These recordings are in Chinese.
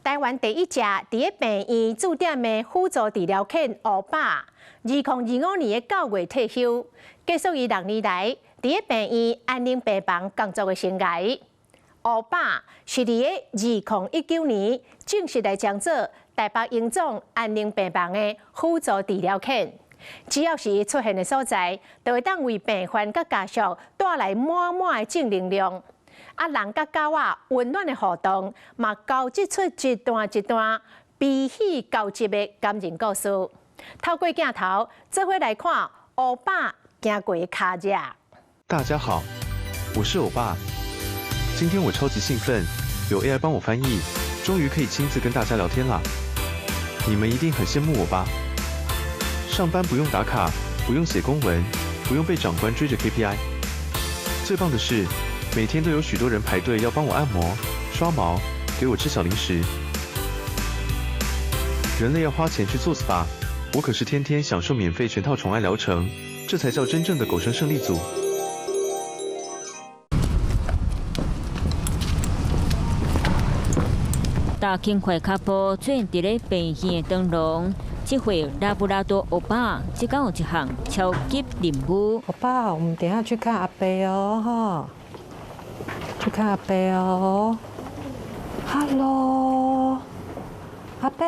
台湾第一只伫咧病院驻点的辅助治疗犬乌爸，2025年的9月退休，结束伊6年来伫咧病院安宁病房工作的生涯。乌爸是伫咧2019年正式来将做台北荣总安宁病房的辅助治疗犬。只要是伊出现的所在，就会当为病患甲家属带来满满的正能量。人甲狗仔温暖的互动，嘛交织出一段一段悲喜交集的感人故事。透过镜头，做伙来看欧巴行过的脚迹。大家好，我是欧巴。今天我超级兴奋，有 AI 帮我翻译，终于可以亲自跟大家聊天啦。你们一定很羡慕我吧？上班不用打卡，不用写公文，不用被长官追着 KPI。最棒的是，每天都有许多人排队要帮我按摩、刷毛，给我吃小零食。人类要花钱去做 SPA， 我可是天天享受免费全套宠爱疗程，这才叫真正的狗生胜利组。大轻快脚步出现伫咧病院的灯笼，这回拉布拉多欧巴即讲有一项超级任务。欧巴，我们等一下去看阿伯哦，哈，去看阿伯哦。Hello， 阿伯，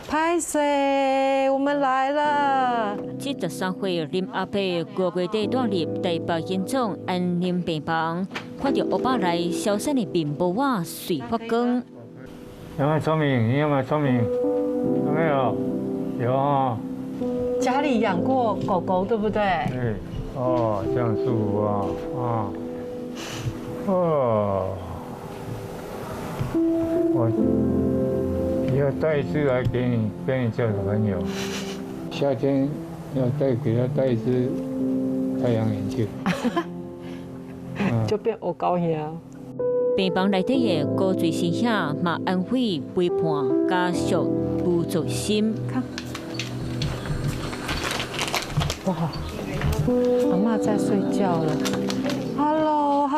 拍谁？我们来了。这13岁林阿伯5月底带入台北荣总安宁病房，看到欧巴来，消散的面部啊随发光。有没有聪明？你有没有聪明？有没有？有啊。家里养过狗狗，对不对？对。哦，这样舒服啊！哦。我以后带一只来给你交小朋友。夏天要给他带一只太阳眼镜。就变黑高兄。病房内底的高水声响，嘛安慰陪伴家属无助心。哇，阿嬷在睡觉了。Hello，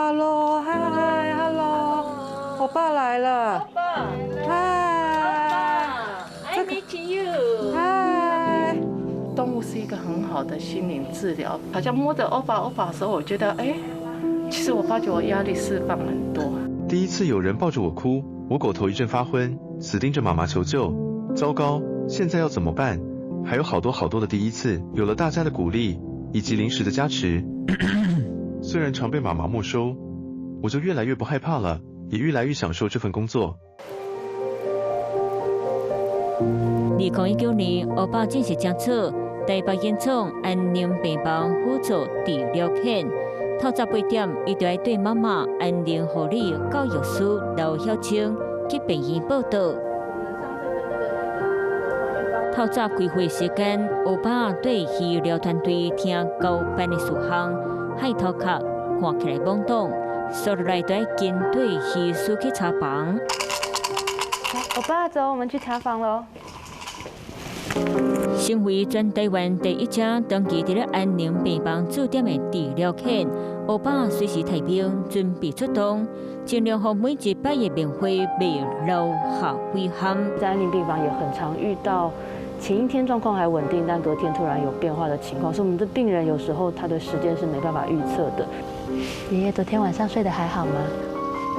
嗨 ，Hello， 我爸来了。欧巴，嗨 ，I meet you。嗨。动物是一个很好的心灵治疗，好像摸着欧巴的时候，我觉得，其实我发觉我压力释放很多。第一次有人抱着我哭，我狗头一阵发昏，死盯着妈妈求救。糟糕，现在要怎么办？还有好多的第一次，有了大家的鼓励以及临时的加持，虽然常被妈妈没收，我就越来越不害怕了，也越来越享受这份工作。2019年，欧巴正式将做台北荣总安宁病房辅助治疗犬。透早8点，伊就要对妈妈安宁护理教育师刘晓清去病院报道。透早开会时间，欧巴对医疗团队听交办的事项，海头壳看起来懵懂，所以来对跟对医师去查房。欧巴，走，我们去查房喽。身为全台湾第一只登记伫咧安宁病房驻点的治疗犬，欧巴随时待命，准备出动，尽量让每一摆的面会袂留下遗憾。在安宁病房也很常遇到前一天状况还稳定，但隔天突然有变化的情况，所以我们的病人有时候他的时间是没办法预测的。爷爷昨天晚上睡得还好吗？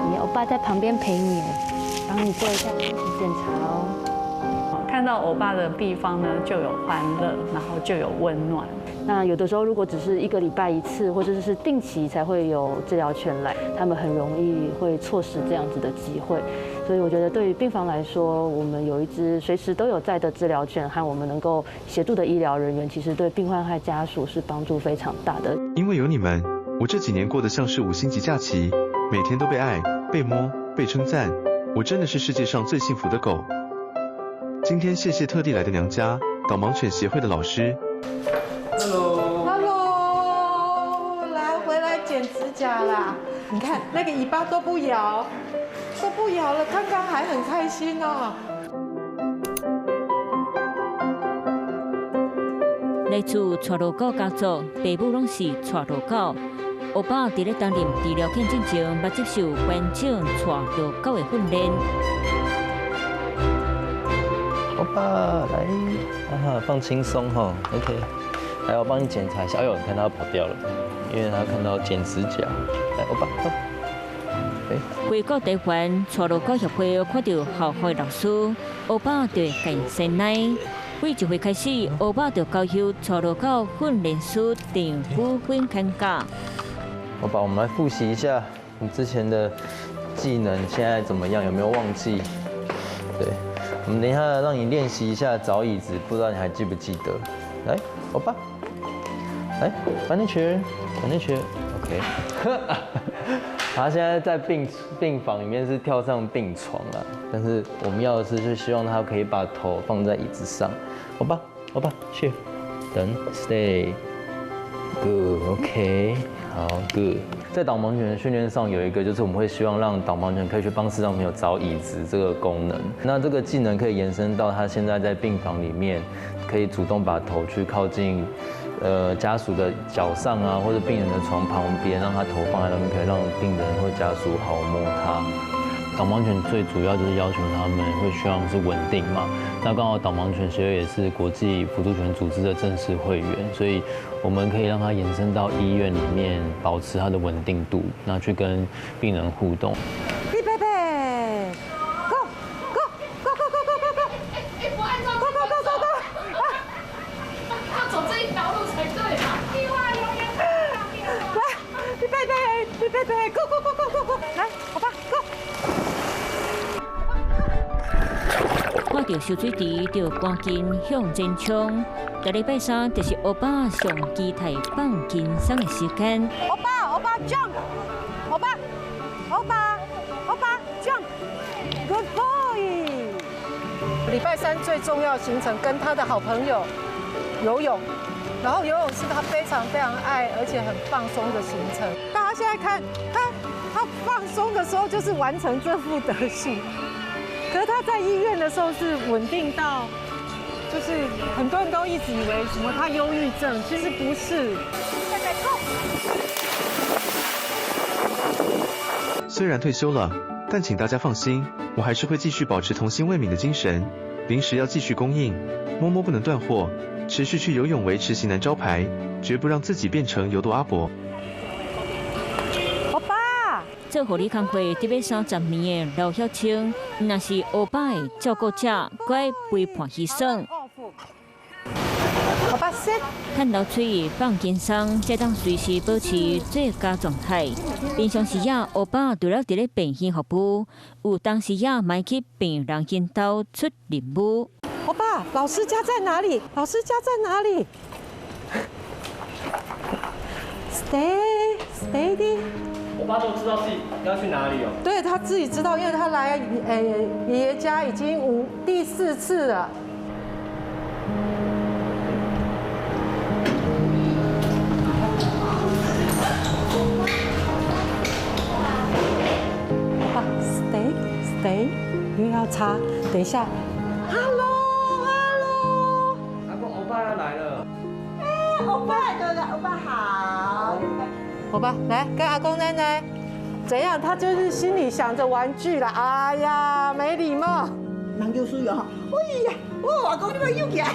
爷爷，欧巴在旁边陪你，帮你做一下身体检查哦。看到欧巴的地方呢，就有欢乐，然后就有温暖。那有的时候，如果只是1个礼拜1次，或者是定期才会有治疗犬来，他们很容易会错失这样子的机会。所以我觉得，对于病房来说，我们有一只随时都有在的治疗犬和我们能够协助的医疗人员，其实对病患和家属是帮助非常大的。因为有你们，我这几年过得像是5星级假期，每天都被爱、被摸、被称赞，我真的是世界上最幸福的狗。今天谢谢特地来的娘家导盲犬协会的老师。Hello， 来回来剪指甲啦！你看那个尾巴都不摇了，刚刚还很开心哦。来自带路狗家族，父母拢是带路狗。欧巴伫咧担任治疗犬之前，捌接受完整带路狗的训练。欧巴来，放轻松哈 ，OK。来，我帮你检查一下。哎呦，你看他跑掉了，因为他看到剪指甲。来，欧巴，走。回到台湾，带路教协会看到校外老师，欧巴就更先来。为一回开始，欧巴就交由带路教训练师郑vũ坤看教。欧巴，我们来复习一下你之前的技能，现在怎么样？有没有忘记？对，我们等一下让你练习一下找椅子，不知道你还记不记得？来，欧巴，来，翻那圈，OK。他现在在病房里面是跳上病床了，但是我们要的是，就希望他可以把头放在椅子上。欧巴，去，等 ，stay，good，OK， 好 ，good。在导盲犬的训练上有一个，就是我们会希望让导盲犬可以去帮视障朋友找椅子这个功能。那这个技能可以延伸到他现在在病房里面，可以主动把头去靠近。家属的脚上啊，或者病人的床旁边，让他头放在那边，可以让病人或家属好摸它。导盲犬最主要就是要求他们会希望是稳定嘛。那刚好导盲犬协会也是国际辅助犬组织的正式会员，所以我们可以让它延伸到医院里面，保持它的稳定度，那去跟病人互动。来，欧巴 ，Go！ 看到小水池，就赶紧向前冲。下礼拜三就是欧巴上机台放轻松的时间。欧巴 jump！ 欧巴 jump！ Good boy！ 礼拜三最重要的行程跟他的好朋友游泳。然后游泳是他非常爱而且很放松的行程。大家现在看他放松的时候就是完成这副德行，可是他在医院的时候是稳定到，就是很多人都一直以为什么他忧郁症，其实不是。虽然退休了，但请大家放心，我还是会继续保持童心未泯的精神，零食要继续供应，摸摸不能断货。持续去游泳维持型男招牌，绝不让自己变成游渡阿伯。欧巴，做护理工作得要30年的刘晓清，若是欧巴的照顾者，该陪伴牺牲。欧巴sit。看到嘴放轻松，才当随时保持最佳状态。平常时啊，欧巴除了伫咧病院服务，有当时啊，买去病人因兜出任务。欧巴，老师家在哪里？Steady。欧巴都知道自己要去哪里哦。对他自己知道，因为他来爷爷家已经第4次了。欧巴 ，stay， 又要擦，等一下 ，hello。欧巴要来了，欧巴好，欧巴来跟阿公奶奶，怎样？他就是心里想着玩具啦。哎呀，没礼貌。人叫水哦，哎呀，我阿公你咪要起来。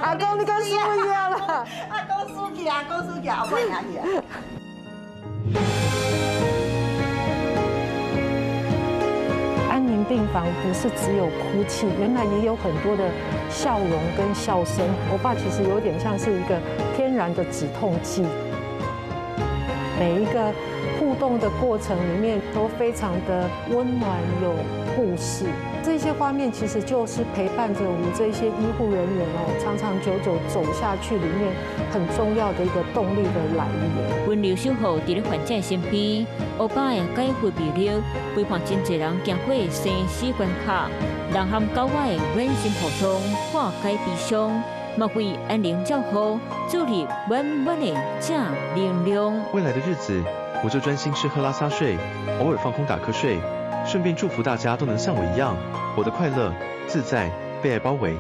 阿公你跟输一样了。阿公输起，欧巴拿起来。安宁病房不是只有哭泣，原来也有很多的笑容跟笑声。欧巴其实有点像是一个天然的止痛剂，每一个互动的过程里面都非常的温暖有故事。这些画面其实就是陪伴着我们这些医护人员长长久久走下去里面很重要的一个动力的来源。温柔守护伫咧患者身边，欧巴的解惑秘了，陪伴真侪人行过生死关卡，人和狗仔的暖心互通，化解悲伤，莫为安宁照护，注入满满的正能量。未来的日子，我就专心吃喝拉撒睡，偶尔放空打瞌睡，顺便祝福大家都能像我一样，活得快乐、自在，被爱包围。